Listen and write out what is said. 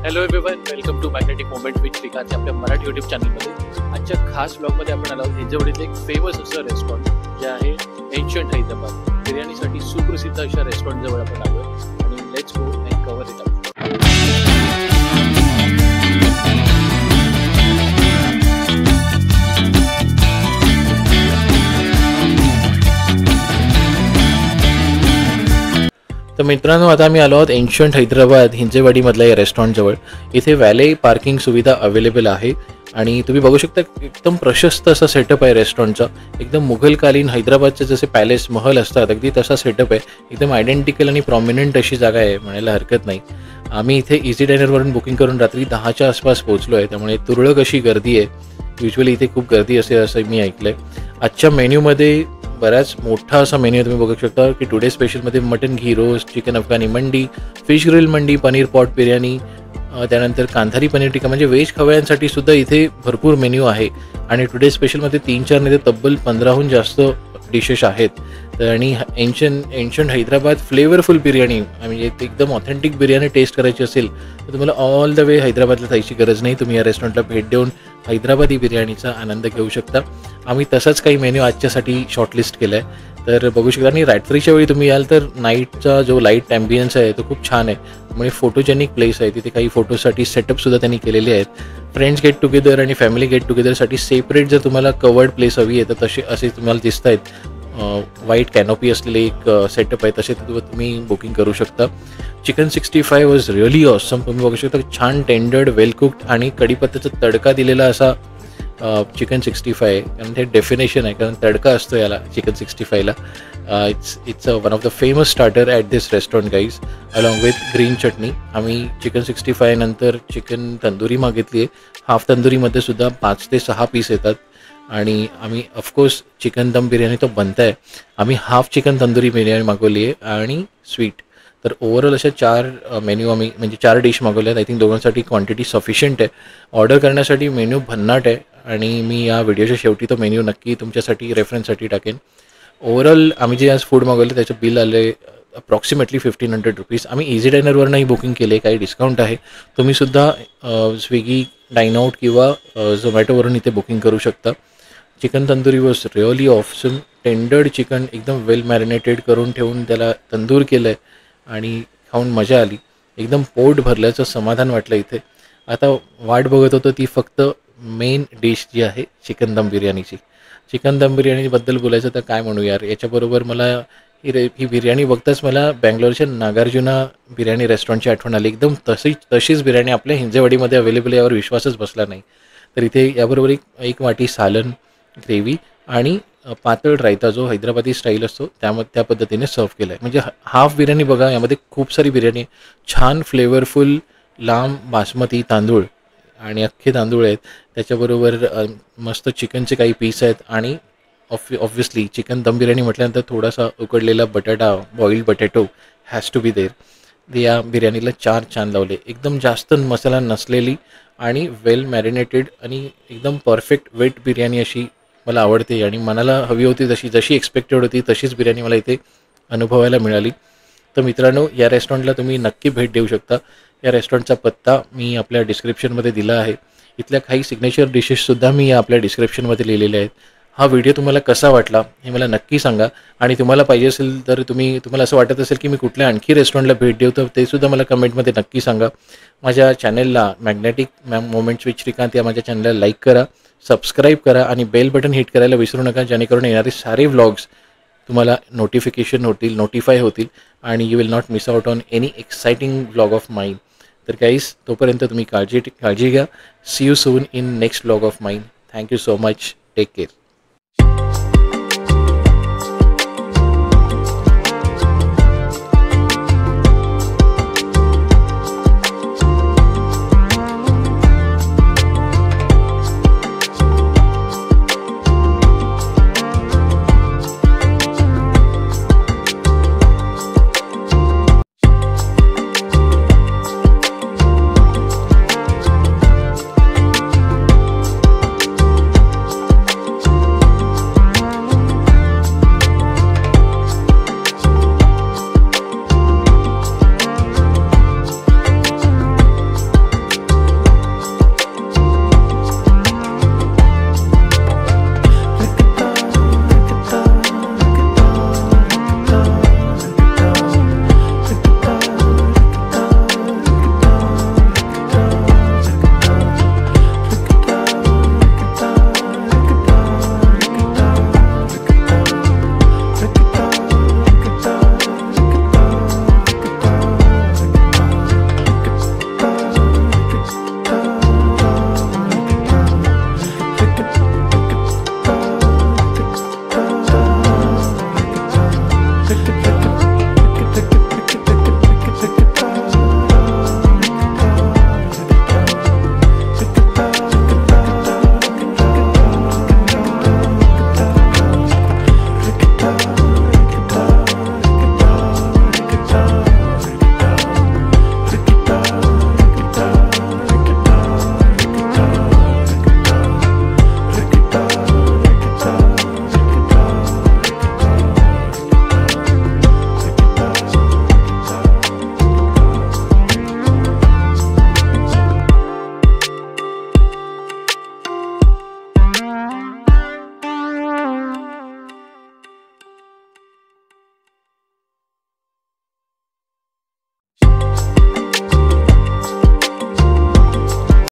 Hello everyone, welcome to magnetic moment with Shrikant आपल्या Marathi YouTube चॅनलमध्ये. आजच्या खास ब्लॉगमध्ये आपण आलो हिंजवडीचं एक फेमस असं रेस्टॉरंट जे आहे एन्शंट हैदराबाद. बिर्याणीसाठी सुप्रसिद्ध अशा रेस्टॉरंटजवळ आपण आलो आणि let's go and cover it up. तर मित्रांनो, आता आम्ही आलो आहोत एन्शंट हैदराबाद हिंजेवाडीमधल्या या रेस्टॉरंटजवळ. इथे वॅले पार्किंग सुविधा अवेलेबल आहे आणि तुम्ही बघू शकता एकदम प्रशस्त असा सेटअप आहे रेस्टॉरंटचा. एकदम मुघलकालीन हैदराबादचे जसे पॅलेस महल असतात अगदी तसा सेटअप आहे. एकदम आयडेंटिकल आणि प्रॉमिनंट अशी जागा आहे, म्हणायला हरकत नाही. आम्ही इथे इझी डायनरवरून बुकिंग करून रात्री 10च्या आसपास पोहोचलो आहे, त्यामुळे तुरळक अशी गर्दी आहे. युजली इथे खूप गर्दी असते असं मी ऐकलं आहे. आजच्या मेन्यूमध्ये बराच मोठा असा मेन्यू तुम्ही बघू शकता की टुडे स्पेशलमध्ये मटन घी रोस्ट, चिकन अफगाणी मंडी, फिश ग्रिल मंडी, पनीर पॉट बिर्याणी, त्यानंतर कांधारी पनीर टिक्का, म्हणजे व्हेज खवयांसाठी सुद्धा इथे भरपूर मेन्यू आहे. आणि टुडे स्पेशलमध्ये 3-4 नाही तर तब्बल 15हून जास्त डिशेस आहेत. तर आणि एन्शंट हैदराबाद फ्लेवरफुल बिर्याणी, म्हणजे एकदम ऑथेंटिक बिर्याणी टेस्ट करायची असेल तर तुम्हाला ऑल द वे हैदराबादला जायची गरज नाही. तुम्ही या रेस्टॉरंटला भेट देऊन हैदराबादी बिर्याणीचा आनंद घेऊ शकता. आम्ही तसाच काही मेन्यू आजच्यासाठी शॉर्टलिस्ट केला आहे, तर बघू शकता. आणि रात्रीच्या वेळी तुम्ही याल तर नाईटचा जो लाईट ॲम्बियन्स आहे तो खूप छान आहे, म्हणजे फोटोजेनिक प्लेस आहे. तिथे काही फोटोसाठी सेटअपसुद्धा त्यांनी केलेले आहेत. फ्रेंड्स गेट टुगेदर आणि फॅमिली गेट टुगेदरसाठी सेपरेट जर तुम्हाला कवर्ड प्लेस हवी आहे तर तसे असे तुम्हाला दिसत आहेत. व्हाईट कॅनोपी असलेले एक सेटअप आहे, तसे तुम्ही बुकिंग करू शकता. Chicken 65 was really awesome. तुम्ही बघू शकता छान टेंडर्ड, वेल कुक्ड आणि कढीपत्त्याचा तडका दिलेला असा चिकन 65 आहे. कारण ते डेफिनेशन आहे, कारण तडका असतो याला चिकन 65ला. It's one of the famous starter at this restaurant guys, along with green chutney. आम्ही चिकन 65 नंतर चिकन तंदुरी मागितली आहे. हाफ तंदुरीमध्ये सुद्धा 5 ते 6 पीस येतात. आणि आम्ही ऑफकोर्स चिकन दम बिर्याणी तो बनत आहे. आम्ही हाफ चिकन तंदुरी बिर्याणी मागवली आहे आणि स्वीट. तर ओव्हरऑल अशा 4 मेन्यू आम्ही, म्हणजे 4 डिश मागवले आहेत. आय थिंक दोघांसाठी क्वांटिटी सफिशियंट आहे. ऑर्डर करण्यासाठी मेन्यू भन्नाट आहे आणि मी या व्हिडिओच्या शेवटी तो मेन्यू नक्की तुमच्यासाठी रेफरन्ससाठी टाकेन. ओव्हरऑल आम्ही जे आज फूड मागवलं त्याचं बिल आले अप्रॉक्सिमेटली 1500 रुपीज. आम्ही इझी डायनरवरनंही बुकिंग केले, काही डिस्काउंट आहे. तुम्हीसुद्धा स्विगी, डाईनआउट किंवा झोमॅटोवरून इथे बुकिंग करू शकता. Chicken tandoori was really awesome. Tendered chicken एकदम वेल मॅरिनेटेड करून ठेवून त्याला तंदूर केलं आहे आणि खाऊन मजा आली. एकदम पोट भरल्याचं समाधान वाटलं इथे. आता वाट बघत होतो ती फक्त मेन डिश जी आहे चिकन दम बिर्याणीची. चिकन दम बिर्याणीबद्दल बोलायचं तर काय म्हणू यार, याच्याबरोबर मला ही बिर्याणी बघताच मला बँगलोरच्या नागार्जुना बिर्याणी रेस्टॉरंटची आठवण आली. एकदम तशीच बिर्याणी आपल्या हिंजेवाडीमध्ये अवेलेबल, यावर विश्वासच बसला नाही. तर इथे याबरोबर एक वाटी सालन, ग्रेव्ही आणि पातळ रायता जो हैदराबादी स्टाईल असतो त्या पद्धतीने सर्व केला आहे. म्हणजे हाफ बिर्याणी बघा, यामध्ये खूप सारी बिर्याणी, छान फ्लेवरफुल लांब बासमती तांदूळ आणि अख्खे तांदूळ आहेत. त्याच्याबरोबर मस्त चिकनचे काही पीस आहेत आणि ऑब्व्हियसली चिकन दम बिर्याणी म्हटल्यानंतर थोडासा उकडलेला बटाटा, boiled potato has to be there. या बिर्याणीला 4 चांद लावले. एकदम जास्त मसाला नसलेली आणि वेल मॅरिनेटेड आणि एकदम परफेक्ट वेट बिर्याणी अशी मला आवडते आणि मनाला हवी होती जशी एक्सपेक्टेड होती तशीच बिर्याणी मला इथे अनुभवायला मिळाली. तर मित्रांनो, या रेस्टॉरंटला तुम्ही नक्की भेट देऊ शकता. या रेस्टॉरंटचा पत्ता मी आपल्या डिस्क्रिप्शनमध्ये दिला आहे. इथल्या काही सिग्नेचर डिशेससुद्धा मी आपल्या डिस्क्रिप्शनमध्ये लिहिलेल्या आहेत. हा व्हिडिओ तुम्हाला कसा वाटला हे मला नक्की सांगा. आणि तुम्हाला पाहिजे असेल तर तुम्हाला असं वाटत असेल की मी कुठल्या आणखी रेस्टॉरंटला भेट देऊ तर ते सुद्धा मला कमेंटमध्ये नक्की सांगा. माझ्या चॅनलला मॅग्नेटिक मोमेंट्स विथ श्रीकांत या माझ्या चॅनलला लाईक करा, सबस्क्राईब करा आणि बेल बटन हिट करायला विसरू नका, जेणेकरून येणारे सारे व्लॉग्स तुम्हाला नोटिफाय होतील आणि you will not miss out on any exciting vlog of mine. तर गाईज, तोपर्यंत तुम्ही काळजी घ्या. See you soon in next vlog of mine. Thank you so much. Take care.